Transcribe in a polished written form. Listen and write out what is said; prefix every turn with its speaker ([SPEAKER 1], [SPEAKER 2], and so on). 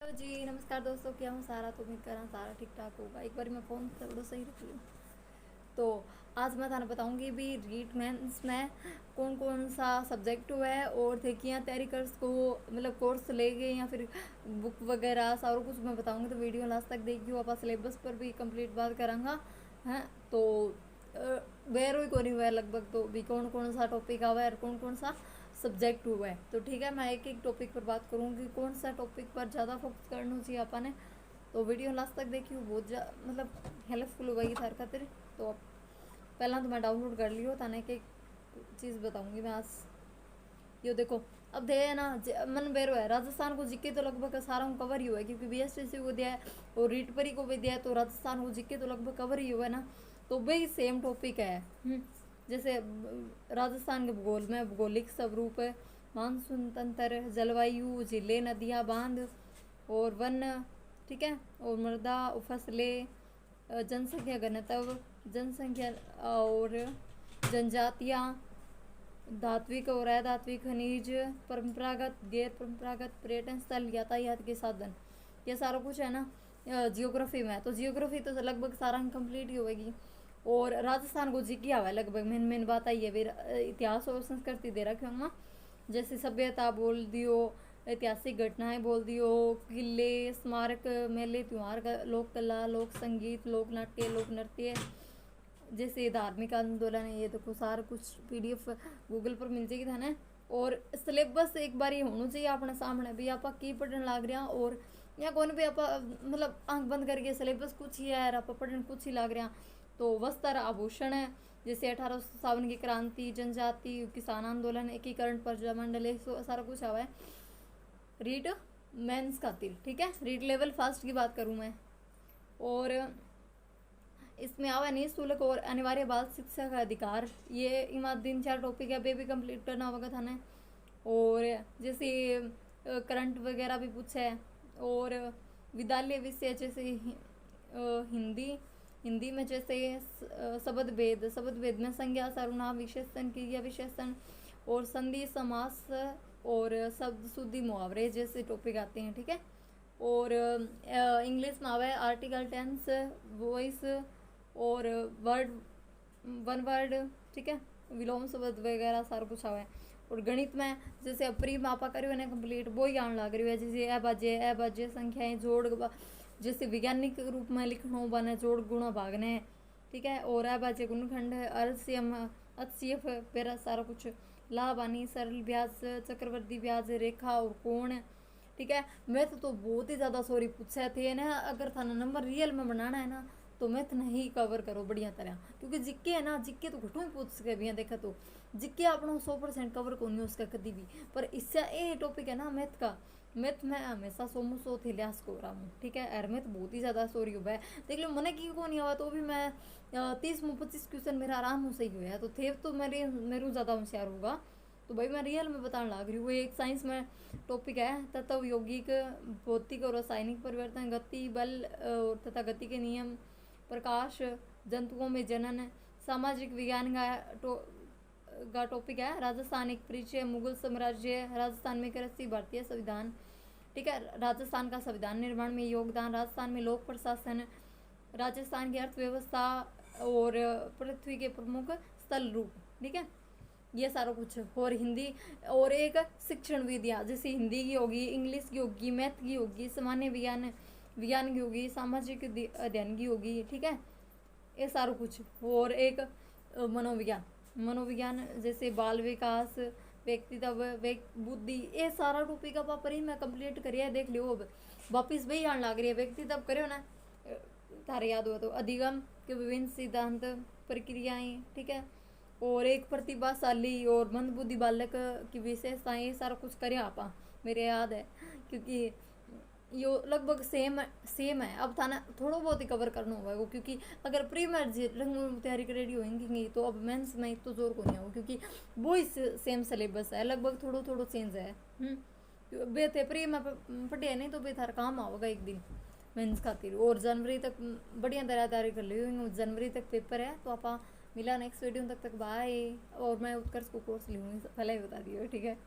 [SPEAKER 1] Hello जी, नमस्कार दोस्तों। क्या हूँ सारा, तो उम्मीद करा सारा ठीक ठाक होगा। एक बार मैं फ़ोन थोड़ा सही रख लूँ। तो आज मैं थाने बताऊँगी भी रीट मेंस में कौन कौन सा सब्जेक्ट हुआ है और थे कि तैयारी कर को मतलब कोर्स ले गए या फिर बुक वगैरह सारा कुछ मैं बताऊँगी। तो वीडियो लास्ट तक देखियो। आप सिलेबस पर भी कंप्लीट बात करांगा हैं। तो वेरो ही को नहीं हुआ है लगभग। तो भी कौन कौन सा टॉपिक आवा है और कौन कौन सा सब्जेक्ट हुआ है। तो ठीक है, मैं एक एक टॉपिक पर बात करूँगी। कौन सा टॉपिक पर ज़्यादा फोकस करना चाहिए अपन ने। तो वीडियो लास्ट तक देखियो, बहुत मतलब हेल्पफुल होगी थार खातिर। तो पहला तो मैं डाउनलोड कर लियो थाने एक चीज़ बताऊंगी मैं आज। यो देखो, अब दे है ना मन बेरो है। राजस्थान को जीके तो लगभग सारा कवर ही हुआ है, क्योंकि बीएसटीसी को दिया है और रीट परी को भी दिया है। तो राजस्थान को जीके तो लगभग कवर ही हुआ है ना। तो भाई सेम टॉपिक है। जैसे राजस्थान के भूगोल में भौगोलिक स्वरूप, मानसून तंत्र, जलवायु, झीलें, नदियाँ, बांध और वन, ठीक है, और मृदा, फसलें, जनसंख्या घनत्व, जनसंख्या और जनजातियाँ, धात्विक और अधात्विक खनिज, परंपरागत गैर परंपरागत पर्यटन स्थल, यातायात के साधन, ये सारा कुछ है ना जियोग्राफी में। तो जियोग्राफी तो लगभग सारा कंप्लीट ही होगी। और राजस्थान को जीके हुआ है लगभग। मेन बात आई है फिर इतिहास और संस्कृति दे रखे होंगे। जैसे सभ्यता बोल दियो, ऐतिहासिक घटनाएं बोल दियो, किले, स्मारक, मेले, त्योहार, लोक कला, लोक संगीत, लोक नाट्य, लोक नृत्य, जैसे धार्मिक आंदोलन है। ये देखो सारा कुछ पीडीएफ गूगल पर मिल जाएगी था ना। और सिलेबस एक बार ही होना चाहिए अपने सामने भी आप की पढ़ने लाग रहे हैं। और या कौन भी आप मतलब आंख बंद करके सिलेबस कुछ ही है यार, आप पढ़ने कुछ ही लाग रहे हैं। तो वस्त्र आभूषण है, जैसे 1857 की क्रांति, जनजाति, किसान आंदोलन, एकीकरण, प्रजामंडल, सारा कुछ आवा है रीड मेंस खातिर। ठीक है, रीड लेवल फर्स्ट की बात करूँ मैं। और इसमें आवा निःशुल्क और अनिवार्य बाल शिक्षा का अधिकार। ये इमा 3-4 टॉपिक है, भी कंप्लीट करना होगा था ना। और जैसे करंट वगैरह भी पूछा है। और विद्यालय विषय जैसे हिंदी, हिंदी में जैसे शब्द भेद में संज्ञा, सर्वनाम, विशेषण, क्रिया विशेषण और संधि, समास और शब्द शुद्धि, मुहावरे जैसे टॉपिक आते हैं। ठीक है। और इंग्लिश में आवा है आर्टिकल, टेंस, वॉइस और वर्ड, वन वर्ड, ठीक है, विलोम शब्द वगैरह सारा कुछ आवा है। और गणित में जैसे प्री मापा करियो ने कंप्लीट वो ही आने लग रही है। जैसे अभाज्य संख्याएं, जोड़, जैसे वैज्ञानिक रूप में लिखना बने जोड़ गुणा भागने। ठीक है। और अभाज्य गुणखंड, अरसियम, अक्षीय पेरा सारा कुछ, लाभ हानि, सरल ब्याज, चक्रवर्ती ब्याज, रेखा और कोण। ठीक है। मैथ तो बहुत ही ज़्यादा सॉरी पूछे थे ना। अगर थाना नंबर रियल में बनाना है ना तो मैथ नहीं कवर करो बढ़िया तरह, क्योंकि जिक्के है ना, जिक्के तो घटों ही पूछ सके भैया। देखा तो जिक्के अपना 100% कवर को नहीं उसका कभी भी। पर इससे ये टॉपिक है ना मैथ का, मैथ में हमेशा 100 थे लिहाज को रहा हूँ। ठीक है। और मैथ बहुत ही ज़्यादा सॉरी हुआ है। देख लो मैंने की को नहीं हुआ तो भी मैं 30-25 क्वेश्चन मेरा आराम से ही हुआ है। तो थे तो मेरे ज़्यादा होशियार होगा। तो भाई मैं रियल में बताने लग रही हूँ। वो एक साइंस में टॉपिक है, तत्व यौगिक, भौतिक और रासायनिक परिवर्तन, गति, बल तथा गति के नियम, प्रकाश, जंतुओं में जनन, सामाजिक विज्ञान का टॉपिक है, राजस्थान एक परिचय, मुगल साम्राज्य, राजस्थान में कृषि, भारतीय संविधान। ठीक है। राजस्थान का संविधान निर्माण में योगदान, राजस्थान में लोक प्रशासन, राजस्थान की अर्थव्यवस्था और पृथ्वी के प्रमुख स्थल रूप। ठीक है। ये सारा कुछ। और हिंदी और एक शिक्षण विधियाँ, जैसे हिंदी की होगी, इंग्लिश की होगी, मैथ की होगी, सामान्य विज्ञान की होगी, सामाजिक अध्ययन की होगी। ठीक है। ये सारा कुछ। और एक मनोविज्ञान जैसे बाल विकास, व्यक्तित्व, बुद्धि, ये सारा टॉपिक अब आप ही मैं कंप्लीट करिए। देख लियो अब वापिस वही आने लग रही है। व्यक्तित्व करियो ना, तारे याद हो तो अधिगम के विभिन्न सिद्धांत, प्रक्रियाएं। ठीक है। और एक प्रतिभाशाली और मंदबुद्धि बालक की विशेषताएं, सारा कुछ करे आपा मेरे याद है, क्योंकि यो लगभग सेम है। अब था ना थोड़ा बहुत ही कवर करना होगा वो, क्योंकि अगर प्री मैच तैयारी कर रेडी होंगी तो अब मेंस में तो जोर को नहीं होगा, क्योंकि वो ही सेम सिलेबस है, लगभग थोड़ा चेंज है। बे थे प्री में पढ़े नहीं तो बेथार काम आओगा एक दिन मेंस खातिर। और जनवरी तक बढ़िया तरह तैयारी कर ली, जनवरी तक पेपर है। तो आप मिला नेक्स्ट वीडियो तक बाय। और मैं उत्कर्ष को कोर्स लूँगी, पहले ही बता दिए। ठीक है।